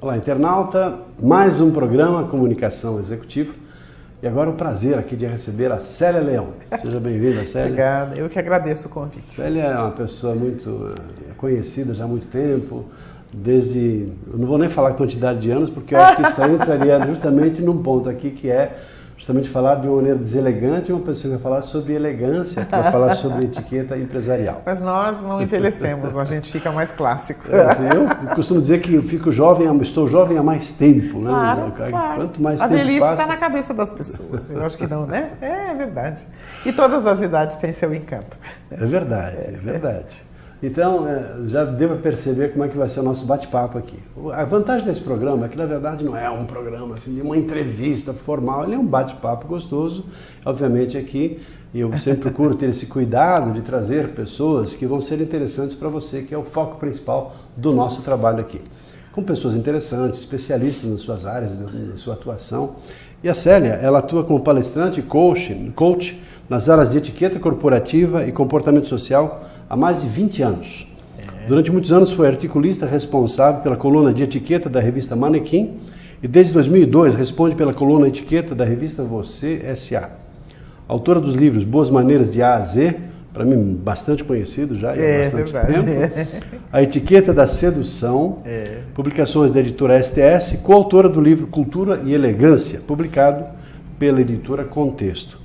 Olá, internauta, mais um programa Comunicação Executiva. E agora o prazer aqui de receber a Célia Leão. Seja bem-vinda, Célia. Obrigada, eu que agradeço o convite. Célia é uma pessoa muito conhecida já há muito tempo, desde, eu não vou nem falar a quantidade de anos, porque eu acho que isso aí entraria justamente num ponto aqui que é justamente falar de uma maneira deselegante, uma pessoa que vai falar sobre elegância, que vai falar sobre etiqueta empresarial. Mas nós não envelhecemos, a gente fica mais clássico. Assim, eu costumo dizer que eu fico jovem, estou jovem há mais tempo, né? Claro. Quanto mais a tempo velhice passa... está na cabeça das pessoas, eu acho que não, né? É verdade. E todas as idades têm seu encanto. É verdade. Então, já deu para perceber como é que vai ser o nosso bate-papo aqui. A vantagem desse programa é que, na verdade, não é um programa assim, de uma entrevista formal, ele é um bate-papo gostoso. Obviamente, aqui eu sempre procuro ter esse cuidado de trazer pessoas que vão ser interessantes para você, que é o foco principal do nosso trabalho aqui. Com pessoas interessantes, especialistas nas suas áreas, na sua atuação. E a Célia, ela atua como palestrante e coach nas áreas de etiqueta corporativa e comportamento social há mais de 20 anos. Durante muitos anos foi articulista responsável pela coluna de etiqueta da revista Manequim e desde 2002 responde pela coluna etiqueta da revista Você S.A. Autora dos livros Boas Maneiras de A a Z, para mim bastante conhecido já há bastante tempo. A Etiqueta da Sedução, publicações da editora STS, coautora do livro Cultura e Elegância, publicado pela editora Contexto.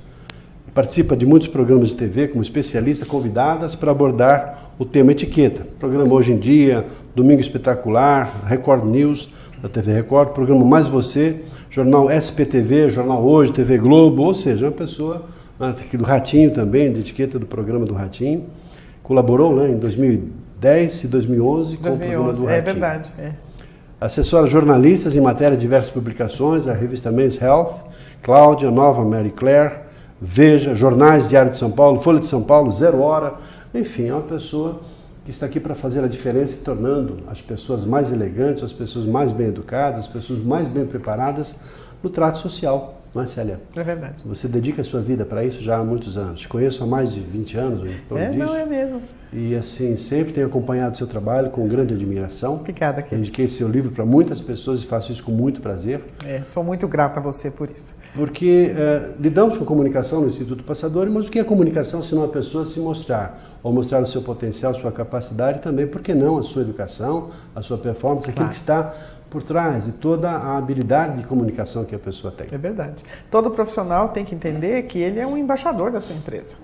Participa de muitos programas de TV como especialista convidadas para abordar o tema etiqueta. Programa Hoje em Dia, Domingo Espetacular, Record News, da TV Record, programa Mais Você, jornal SPTV, jornal Hoje, TV Globo, ou seja, uma pessoa aqui do Ratinho também, de etiqueta do programa do Ratinho. Colaborou, né, em 2010 e 2011 com o programa do Ratinho. É verdade. Assessora jornalistas em matéria de diversas publicações, a revista Men's Health, Cláudia, Nova, Mary Claire, Veja, jornais, Diário de São Paulo, Folha de São Paulo, Zero Hora, enfim, é uma pessoa que está aqui para fazer a diferença e tornando as pessoas mais elegantes, as pessoas mais bem educadas, as pessoas mais bem preparadas no trato social, não é, Célia? É verdade. Você dedica a sua vida para isso já há muitos anos. Te conheço há mais de 20 anos, em torno disso. Não é mesmo. E assim, sempre tenho acompanhado o seu trabalho com grande admiração. Obrigada, querido. Indiquei seu livro para muitas pessoas e faço isso com muito prazer. Sou muito grata a você por isso. Porque lidamos com comunicação no Instituto Passadori, mas o que é comunicação se não a pessoa se mostrar, ou mostrar o seu potencial, a sua capacidade e também, por que não, a sua educação, a sua performance, aquilo que está por trás de toda a habilidade de comunicação que a pessoa tem. É verdade. Todo profissional tem que entender que ele é um embaixador da sua empresa.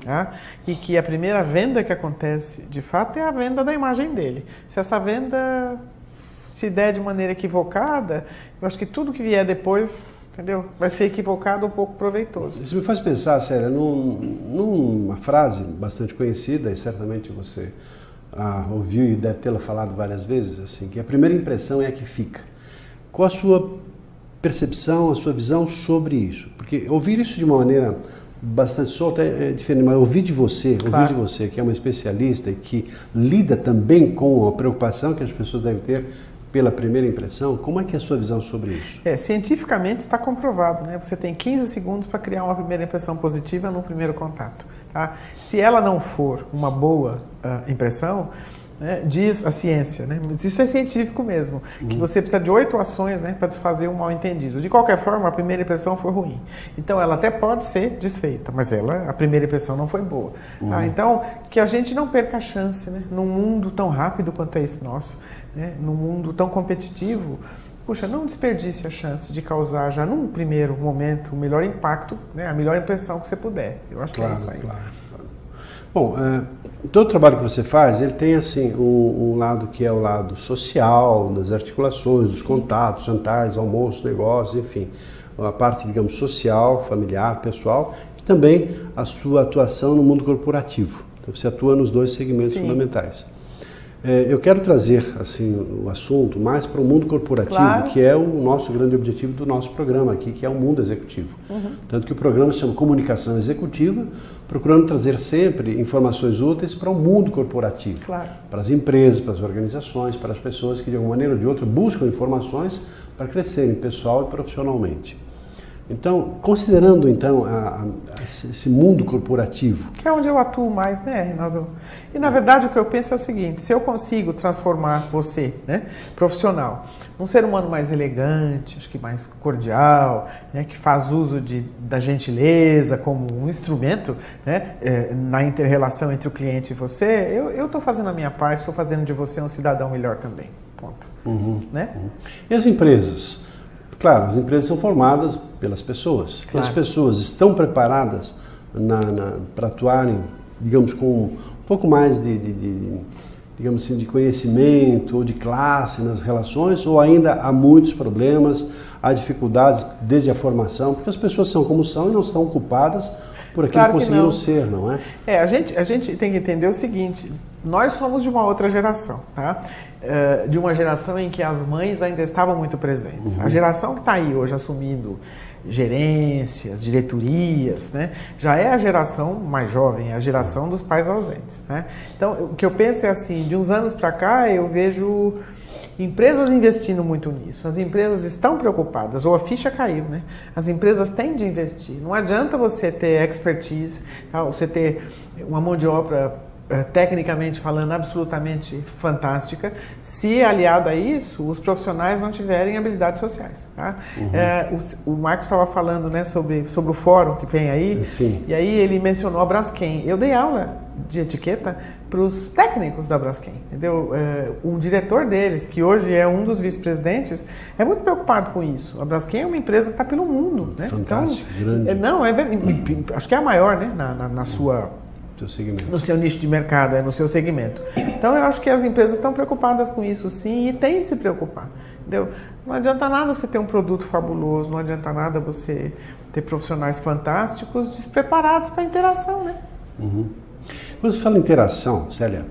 Tá? E que a primeira venda que acontece, de fato, é a venda da imagem dele. Se essa venda se der de maneira equivocada, eu acho que tudo que vier depois, entendeu, vai ser equivocado ou pouco proveitoso. Isso me faz pensar, Célia, numa frase bastante conhecida, e certamente você ouviu e deve tê-la falado várias vezes, assim, que a primeira impressão é a que fica. Qual a sua percepção, a sua visão sobre isso? Porque ouvir isso de uma maneira bastante solta é diferente, mas ouvir de você, que é uma especialista e que lida também com a preocupação que as pessoas devem ter pela primeira impressão, como é que é a sua visão sobre isso? Cientificamente está comprovado, né? Você tem 15 segundos para criar uma primeira impressão positiva no primeiro contato. Tá? Se ela não for uma boa impressão, né, diz a ciência, né? Mas isso é científico mesmo, que você precisa de 8 ações, né, para desfazer um mal-entendido. De qualquer forma, a primeira impressão foi ruim. Então, ela até pode ser desfeita, mas a primeira impressão não foi boa. Tá? Então, que a gente não perca a chance, né, num mundo tão rápido quanto é esse nosso, né, num mundo tão competitivo. Puxa, não desperdice a chance de causar já num primeiro momento o melhor impacto, né, a melhor impressão que você puder. Eu acho que é isso aí. Claro. Bom, todo o trabalho que você faz, ele tem assim um lado que é o lado social, das articulações, dos contatos, jantares, almoços, negócios, enfim, a parte, digamos, social, familiar, pessoal, e também a sua atuação no mundo corporativo. Então, você atua nos dois segmentos fundamentais. Eu quero trazer assim, o assunto mais para o mundo corporativo, que é o nosso grande objetivo do nosso programa aqui, que é o mundo executivo. Tanto que o programa se chama Comunicação Executiva, procurando trazer sempre informações úteis para o mundo corporativo, para as empresas, para as organizações, para as pessoas que de alguma maneira ou de outra buscam informações para crescerem pessoal e profissionalmente. Então, considerando então esse mundo corporativo. Que é onde eu atuo mais, né, Reinaldo? E na verdade o que eu penso é o seguinte: se eu consigo transformar você, né, profissional, num ser humano mais elegante, acho que mais cordial, né, que faz uso da gentileza como um instrumento, né, na inter-relação entre o cliente e você, eu estou fazendo a minha parte, estou fazendo de você um cidadão melhor também. Ponto. Né? E as empresas? Claro, as empresas são formadas pelas pessoas. Claro. E as pessoas estão preparadas para atuarem, digamos, com um pouco mais digamos assim, de conhecimento ou de classe nas relações, ou ainda há muitos problemas, há dificuldades desde a formação, porque as pessoas são como são e não são culpadas por aquilo que conseguiram ser, não é? A gente tem que entender o seguinte: nós somos de uma outra geração, tá? De uma geração em que as mães ainda estavam muito presentes. A geração que está aí hoje assumindo gerências, diretorias, né, já é a geração mais jovem, é a geração dos pais ausentes, né? Então, o que eu penso é assim: de uns anos para cá eu vejo empresas investindo muito nisso. As empresas estão preocupadas, ou a ficha caiu, né? As empresas têm de investir. Não adianta você ter expertise, tá? Você ter uma mão de obra tecnicamente falando absolutamente fantástica, se aliado a isso os profissionais não tiverem habilidades sociais, tá? O Marcos estava falando, né, sobre o fórum que vem aí. Sim. E aí ele mencionou a Braskem. Eu dei aula de etiqueta para os técnicos da Braskem, entendeu? O diretor deles, que hoje é um dos vice-presidentes, é muito preocupado com isso. A Braskem é uma empresa que está pelo mundo, né? Fantástico, então, grande. Acho que é a maior, né, na sua... no seu nicho de mercado, no seu segmento. Então eu acho que as empresas estão preocupadas com isso sim, e têm de se preocupar, entendeu? Não adianta nada você ter um produto fabuloso, não adianta nada você ter profissionais fantásticos despreparados para a interação, né? Quando você fala em interação, Célia,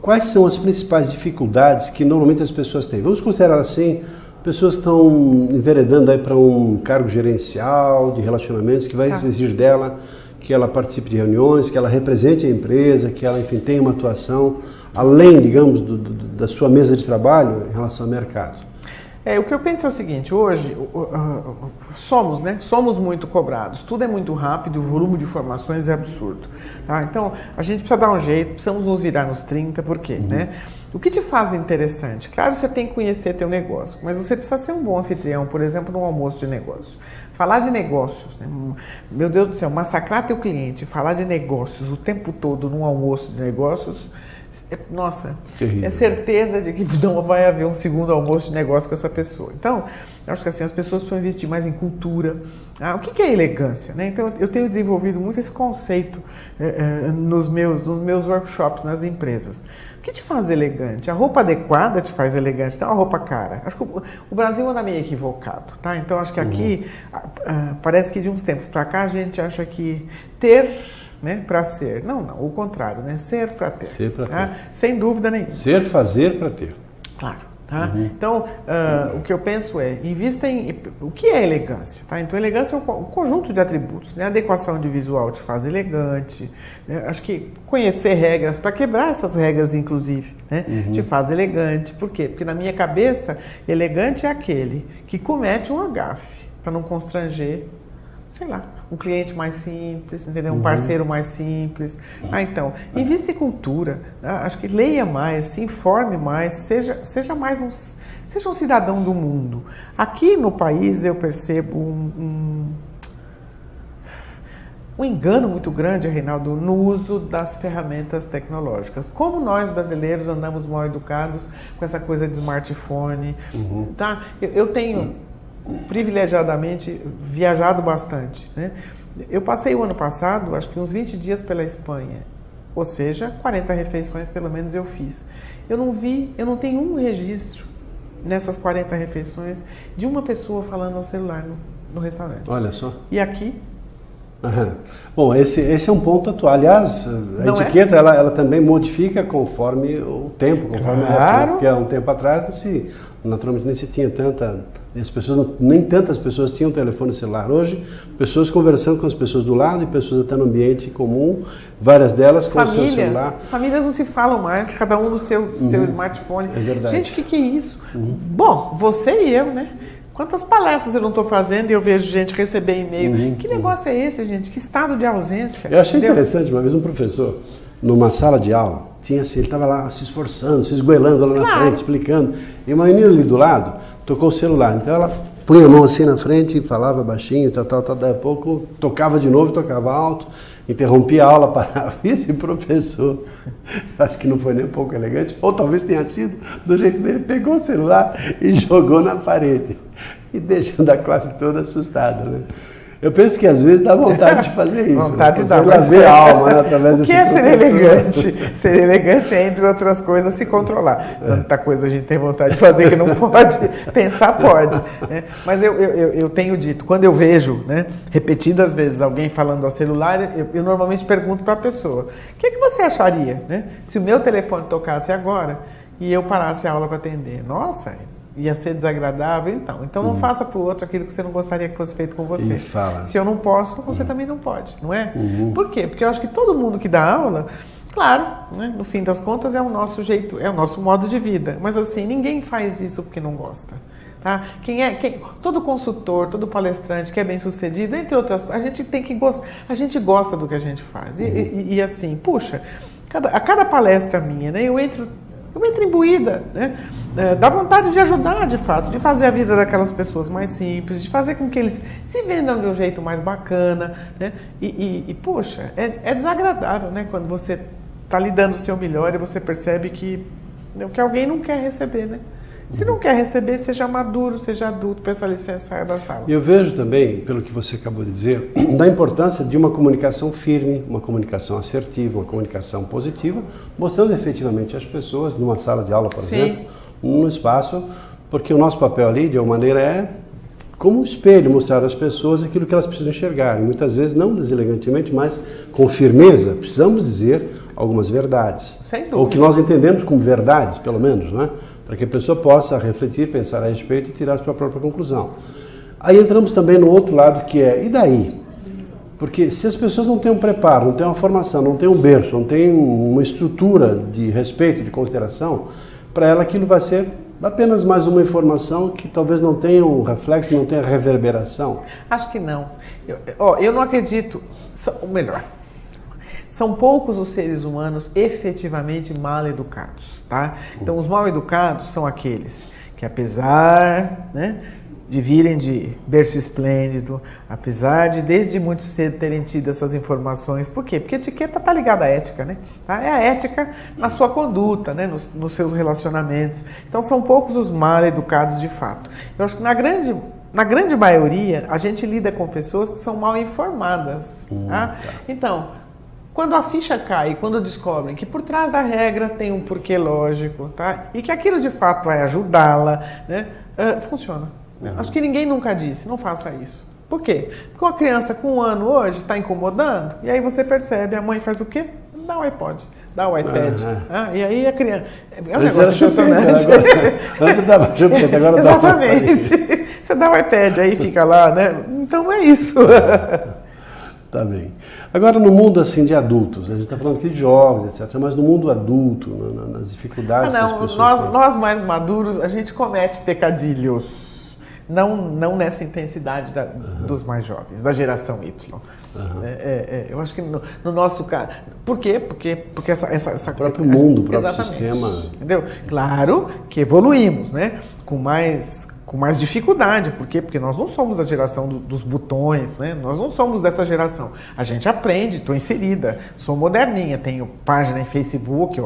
quais são as principais dificuldades que normalmente as pessoas têm? Vamos considerar assim: pessoas estão enveredando aí para um cargo gerencial de relacionamentos que vai exigir dela que ela participe de reuniões, que ela represente a empresa, que ela, enfim, tenha uma atuação além, digamos, da sua mesa de trabalho em relação ao mercado. O que eu penso é o seguinte: hoje somos muito cobrados, tudo é muito rápido, o volume de informações é absurdo. Tá? Então, a gente precisa dar um jeito, precisamos nos virar nos 30, por quê? Né? O que te faz interessante? Claro, você tem que conhecer teu negócio, mas você precisa ser um bom anfitrião, por exemplo, num almoço de negócio. Falar de negócios, né? Meu Deus do céu, massacrar teu cliente, falar de negócios o tempo todo num almoço de negócios, nossa, terrível. É certeza de que não vai haver um segundo almoço de negócio com essa pessoa. Então, eu acho que assim, as pessoas precisam investir mais em cultura. O que é elegância, né? Então, eu tenho desenvolvido muito esse conceito nos meus workshops nas empresas. O que te faz elegante? A roupa adequada te faz elegante, não a roupa cara. Acho que o Brasil anda meio equivocado, tá? Então, acho que aqui, parece que de uns tempos para cá, a gente acha que ter, né, para ser. Não, o contrário, né? Ser para ter. Ser para ter. Sem dúvida nenhuma. Ser, fazer para ter. Claro. Tá? Então, o que eu penso é, invista em... O que é elegância? Tá? Então, elegância é um conjunto de atributos. Né? A adequação de visual te faz elegante. Né? Acho que conhecer regras, para quebrar essas regras, inclusive, né? Te faz elegante. Por quê? Porque na minha cabeça, elegante é aquele que comete um agafe, para não constranger, sei lá, um cliente mais simples, entendeu? Um parceiro mais simples. Então, invista em cultura. Acho que leia mais, se informe mais, seja mais seja um cidadão do mundo. Aqui no país eu percebo um engano muito grande, Reinaldo, no uso das ferramentas tecnológicas. Como nós, brasileiros, andamos mal educados com essa coisa de smartphone. Tá? Eu tenho privilegiadamente viajado bastante, né? Eu passei o ano passado, acho que uns 20 dias pela Espanha, ou seja, 40 refeições pelo menos eu fiz. Eu não tenho um registro nessas 40 refeições de uma pessoa falando ao celular no restaurante. Olha só. E aqui? Bom, esse é um ponto atual. Aliás, a etiqueta ela também modifica conforme o tempo, conforme a época. Porque há um tempo atrás naturalmente nem se tinha nem tantas pessoas tinham telefone celular. Hoje, pessoas conversando com as pessoas do lado e pessoas até no ambiente comum, várias delas com o seu celular. As famílias não se falam mais, cada um no seu smartphone. É verdade. Gente, o que é isso? Bom, você e eu, né? Quantas palestras eu não estou fazendo e eu vejo gente receber e-mail? Que negócio é esse, gente? Que estado de ausência? Eu achei interessante, uma vez um professor, numa sala de aula, tinha assim, ele estava lá se esforçando, se esgoelando lá na frente, explicando. E uma menina ali do lado tocou o celular. Então ela punha a mão assim na frente e falava baixinho, daí a pouco tocava de novo, tocava alto, interrompia a aula, parava. E esse professor, acho que não foi nem um pouco elegante, ou talvez tenha sido, do jeito dele, pegou o celular e jogou na parede. E deixando a classe toda assustada, né? Eu penso que às vezes dá vontade de fazer isso. Vontade né? de dar, mas ver a alma, né, através o que desse é ser elegante? Ser elegante é, entre outras coisas, se controlar. Tanta coisa a gente tem vontade de fazer que não pode, pensar pode. Né? Mas eu tenho dito, quando eu vejo, né, repetidas vezes alguém falando ao celular, eu normalmente pergunto para a pessoa, o que você acharia, né, se o meu telefone tocasse agora e eu parasse a aula para atender? Nossa, ia ser desagradável, então não faça para o outro aquilo que você não gostaria que fosse feito com você. Se eu não posso, você também não pode, não é? Por quê? Porque eu acho que todo mundo que dá aula, claro, né, no fim das contas é o nosso jeito, é o nosso modo de vida, mas assim, ninguém faz isso porque não gosta. Tá? Todo consultor, todo palestrante que é bem sucedido, entre outras coisas, a gente tem que gostar, a gente gosta do que a gente faz. E assim, puxa, a cada palestra minha, né, eu entro imbuída, né? Dá vontade de ajudar, de fato, de fazer a vida daquelas pessoas mais simples, de fazer com que eles se vendam de um jeito mais bacana, né? Poxa, é desagradável, né? Quando você está lhe dando o seu melhor e você percebe que alguém não quer receber, né? Se não quer receber, seja maduro, seja adulto, peça licença, saia da sala. Eu vejo também, pelo que você acabou de dizer, da importância de uma comunicação firme, uma comunicação assertiva, uma comunicação positiva, mostrando efetivamente às pessoas, numa sala de aula, por exemplo, no espaço, porque o nosso papel ali, de alguma maneira, é como um espelho, mostrar às pessoas aquilo que elas precisam enxergar. E muitas vezes, não deselegantemente, mas com firmeza, precisamos dizer algumas verdades. Sem dúvida. Ou que nós entendemos como verdades, pelo menos, né? Para que a pessoa possa refletir, pensar a respeito e tirar a sua própria conclusão. Aí entramos também no outro lado, que é, e daí? Porque se as pessoas não têm um preparo, não têm uma formação, não têm um berço, não têm uma estrutura de respeito, de consideração, para ela aquilo vai ser apenas mais uma informação que talvez não tenha um reflexo, não tenha reverberação. Acho que não. Eu não acredito, ou melhor, são poucos os seres humanos efetivamente mal educados, tá? Então, os mal educados são aqueles que, apesar, né, de virem de berço esplêndido, apesar de desde muito cedo terem tido essas informações. Por quê? Porque etiqueta está ligada à ética, né? Tá? É a ética na sua conduta, né? Nos seus relacionamentos. Então, são poucos os mal educados de fato. Eu acho que na grande maioria, a gente lida com pessoas que são mal informadas. Tá? Então, quando a ficha cai, quando descobrem que por trás da regra tem um porquê lógico, tá? E que aquilo de fato vai ajudá-la, né? Funciona. Acho que ninguém nunca disse, não faça isso. Por quê? Porque uma criança com 1 ano hoje está incomodando, e aí você percebe, a mãe faz o quê? Dá o iPod, dá o iPad. E aí a criança... É um negócio impressionante. Antes você dava chupeta, agora dá. Exatamente. Você dá o iPad, aí fica lá, né? Então é isso. Tá bem. Agora, no mundo assim de adultos, a gente está falando aqui de jovens, etc., mas no mundo adulto, nas dificuldades que as pessoas têm. Nós mais maduros, a gente comete pecadilhos. Não nessa intensidade dos mais jovens, da geração Y. Eu acho que no nosso caso... Por quê? Porque essa o próprio mundo, o próprio sistema... Entendeu? Claro que evoluímos, né? Com mais dificuldade. Por quê? Porque nós não somos da geração dos botões, né? Nós não somos dessa geração. A gente aprende, estou inserida, sou moderninha, tenho página em Facebook,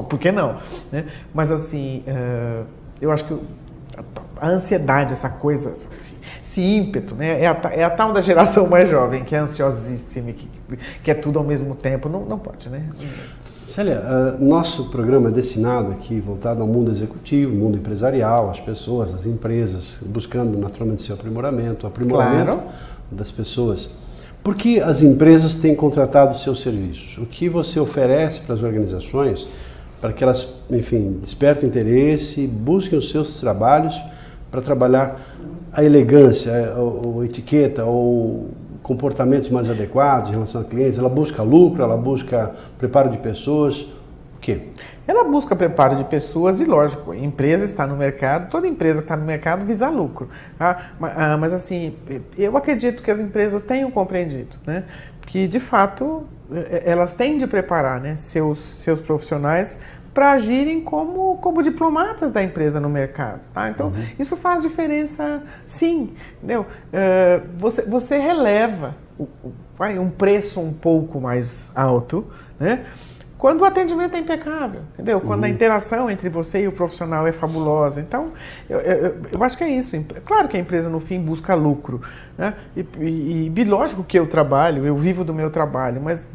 por que não? Né? Mas assim, eu acho que a ansiedade, essa coisa, esse ímpeto, né? É a tal da geração mais jovem, que é ansiosíssima, que quer tudo ao mesmo tempo. Não pode, né? Célia, nosso programa é destinado aqui, voltado ao mundo executivo, mundo empresarial, as pessoas, as empresas, buscando naturalmente seu aprimoramento Claro. Das pessoas. Por que as empresas têm contratado seus serviços? O que você oferece para as organizações para que elas, enfim, despertem interesse, busquem os seus trabalhos para trabalhar a elegância, ou etiqueta, ou comportamentos mais adequados em relação a clientes? Ela busca lucro, ela busca preparo de pessoas, o quê? ela busca preparo de pessoas e, lógico, a empresa está no mercado, toda empresa que está no mercado visa lucro. Tá? Mas, assim, eu acredito que as empresas tenham compreendido, né, que, de fato, elas têm de preparar, né, seus profissionais para agirem como diplomatas da empresa no mercado. Tá? Então, isso faz diferença, sim. Entendeu? Você releva um preço um pouco mais alto, né? Quando o atendimento é impecável, entendeu? Quando a interação entre você e o profissional é fabulosa. Então, eu acho que é isso. Claro que a empresa, no fim, busca lucro, né? E lógico que eu trabalho, eu vivo do meu trabalho, mas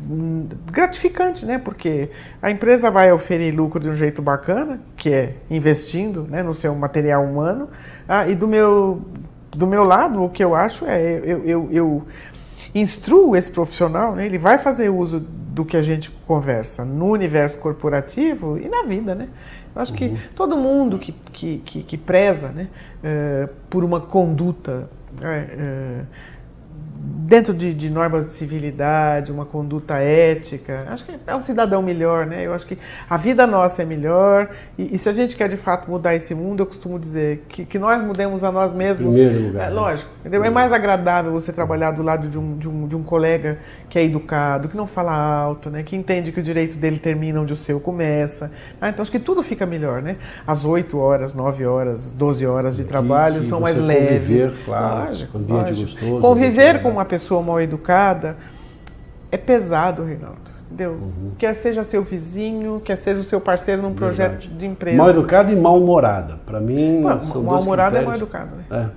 gratificante, né? Porque a empresa vai oferir lucro de um jeito bacana, que é investindo, né, no seu material humano. E do meu lado, o que eu acho é, eu instruo esse profissional, né, ele vai fazer uso do que a gente conversa no universo corporativo e na vida, né? Eu acho que todo mundo que preza, né, por uma conduta dentro de normas de civilidade, uma conduta ética, acho que é um cidadão melhor, né? Eu acho que a vida nossa é melhor e se a gente quer de fato mudar esse mundo, eu costumo dizer que nós mudemos a nós mesmos. Em primeiro lugar, lógico, entendeu? É mais agradável você trabalhar do lado de um colega que é educado, que não fala alto, né? Que entende que o direito dele termina onde o seu começa. Então acho que tudo fica melhor, né? As 8 horas, 9 horas, 12 horas de trabalho são mais leves. Conviver, claro, lógico, ambiente lógico. gostoso. Conviver com uma pessoa mal educada é pesado, Reinaldo. Entendeu? Quer seja seu vizinho, quer seja o seu parceiro num projeto de empresa. Mal educada e mal-humorada. Para mim, são mal-humorado é mal educado, né?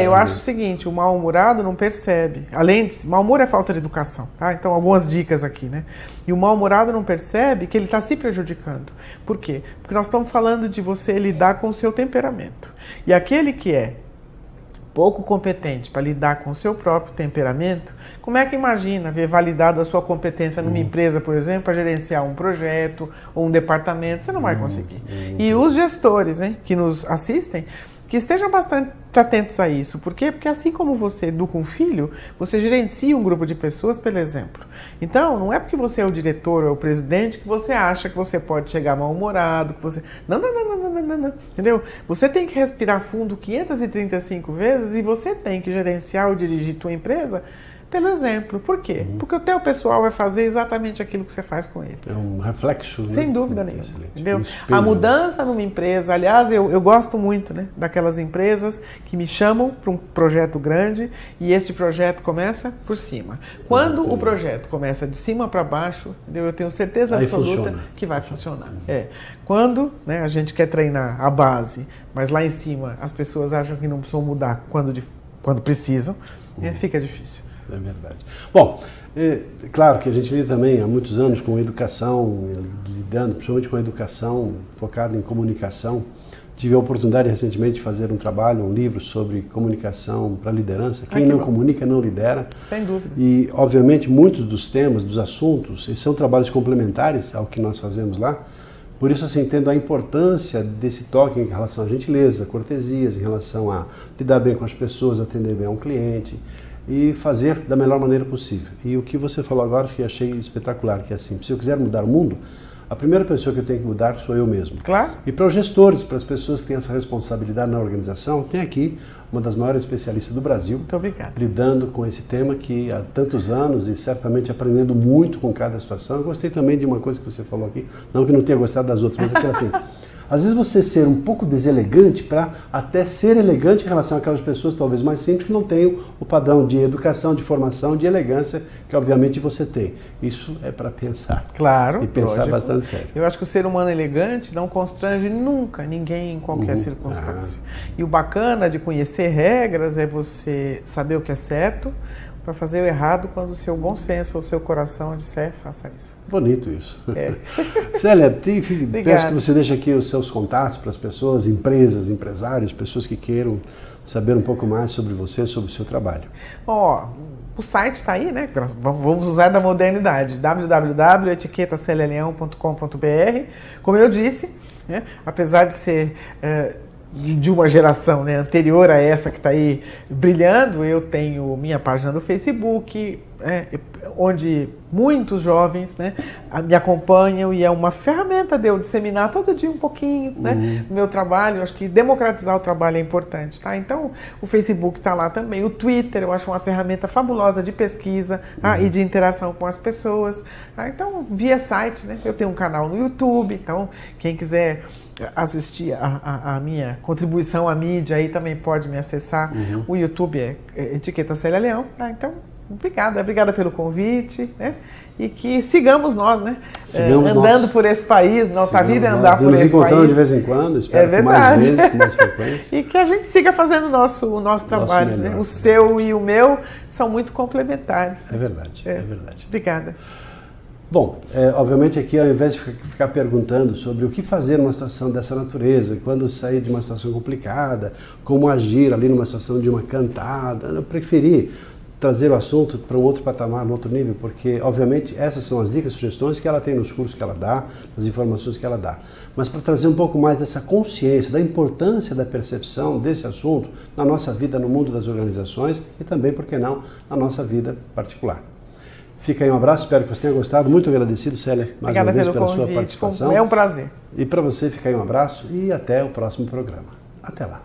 Eu acho o seguinte, o mal-humorado não percebe. Além de mal-humor é falta de educação, tá? Então, algumas dicas aqui, né? E o mal-humorado não percebe que ele está se prejudicando. Por quê? Porque nós estamos falando de você lidar com o seu temperamento. E aquele que é pouco competente para lidar com o seu próprio temperamento, como é que imagina ver validada a sua competência numa empresa, por exemplo, para gerenciar um projeto ou um departamento? Você não vai conseguir. E os gestores, né, que nos assistem, que estejam bastante atentos a isso. Por quê? Porque assim como você educa um filho, você gerencia um grupo de pessoas pelo exemplo. Então, não é porque você é o diretor ou o presidente que você acha que você pode chegar mal-humorado, que você... Não. Entendeu? Você tem que respirar fundo 535 vezes e você tem que gerenciar ou dirigir tua empresa pelo exemplo. Por quê? Porque o teu pessoal vai fazer exatamente aquilo que você faz com ele. É um reflexo. Sem né? dúvida nenhuma. Entendeu? Espelho. A mudança numa empresa, aliás, eu gosto muito, né, daquelas empresas que me chamam para um projeto grande e este projeto começa por cima. Quando o projeto começa de cima para baixo, entendeu? Eu tenho certeza absoluta que vai funcionar. Quando, né, a gente quer treinar a base, mas lá em cima as pessoas acham que não precisam mudar quando precisam, fica difícil. É verdade. Bom, claro que a gente lida também há muitos anos com educação, lidando principalmente com a educação focada em comunicação. Tive a oportunidade recentemente de fazer um trabalho, um livro sobre comunicação para liderança. Quem não comunica não lidera. Sem dúvida. E, obviamente, muitos dos temas, dos assuntos, são trabalhos complementares ao que nós fazemos lá. Por isso, assim, entendo a importância desse toque em relação à gentileza, cortesias, em relação a lidar bem com as pessoas, atender bem a um cliente e fazer da melhor maneira possível. E o que você falou agora que achei espetacular, que é assim, se eu quiser mudar o mundo, a primeira pessoa que eu tenho que mudar sou eu mesmo. Claro. E para os gestores, para as pessoas que têm essa responsabilidade na organização, tem aqui uma das maiores especialistas do Brasil. Muito obrigado. Lidando com esse tema que há tantos anos e certamente aprendendo muito com cada situação. Eu gostei também de uma coisa que você falou aqui, não que não tenha gostado das outras, mas aquela assim... Às vezes você ser um pouco deselegante para até ser elegante em relação àquelas pessoas talvez mais simples que não tenham o padrão de educação, de formação, de elegância que obviamente você tem. Isso é para pensar. Claro. E pensar lógico. bastante sério. Eu acho que o ser humano elegante não constrange nunca ninguém em qualquer circunstância. E o bacana de conhecer regras é você saber o que é certo para fazer o errado quando o seu bom senso ou o seu coração disser, faça isso. Bonito isso. Célia, peço que você deixe aqui os seus contatos para as pessoas, empresas, empresários, pessoas que queiram saber um pouco mais sobre você, sobre o seu trabalho. Bom, o site está aí, né? Vamos usar da modernidade, www.etiquetacelialeão.com.br. Como eu disse, né, apesar de ser de uma geração, né, anterior a essa que está aí brilhando, eu tenho minha página no Facebook, onde muitos jovens, né, me acompanham, e é uma ferramenta de eu disseminar todo dia um pouquinho, né, do meu trabalho. Eu acho que democratizar o trabalho é importante, tá? Então o Facebook está lá também, o Twitter eu acho uma ferramenta fabulosa de pesquisa e de interação com as pessoas. Então, via site, né, eu tenho um canal no YouTube, então quem quiser assistir a minha contribuição à mídia aí também pode me acessar. O YouTube é Etiqueta Célia Leão. Então, obrigada pelo convite, né? E que sigamos nós, né? Andando por esse país, nossa vida é andar por esse país. Nos encontrando de vez em quando, espero que mais vezes, com mais frequência. E que a gente siga fazendo o nosso trabalho, melhor, né? O seu e o meu são muito complementares. É verdade, é verdade. Obrigada. Bom, obviamente aqui, ao invés de ficar perguntando sobre o que fazer numa situação dessa natureza, quando sair de uma situação complicada, como agir ali numa situação de uma cantada, eu preferi trazer o assunto para um outro patamar, um outro nível, porque, obviamente, essas são as dicas e sugestões que ela tem nos cursos que ela dá, nas informações que ela dá. Mas para trazer um pouco mais dessa consciência, da importância da percepção desse assunto na nossa vida, no mundo das organizações e também, por que não, na nossa vida particular. Fica aí um abraço, espero que você tenha gostado. Muito agradecido, Célia, mais uma vez pela sua participação. É um prazer. E para você, fica aí um abraço e até o próximo programa. Até lá.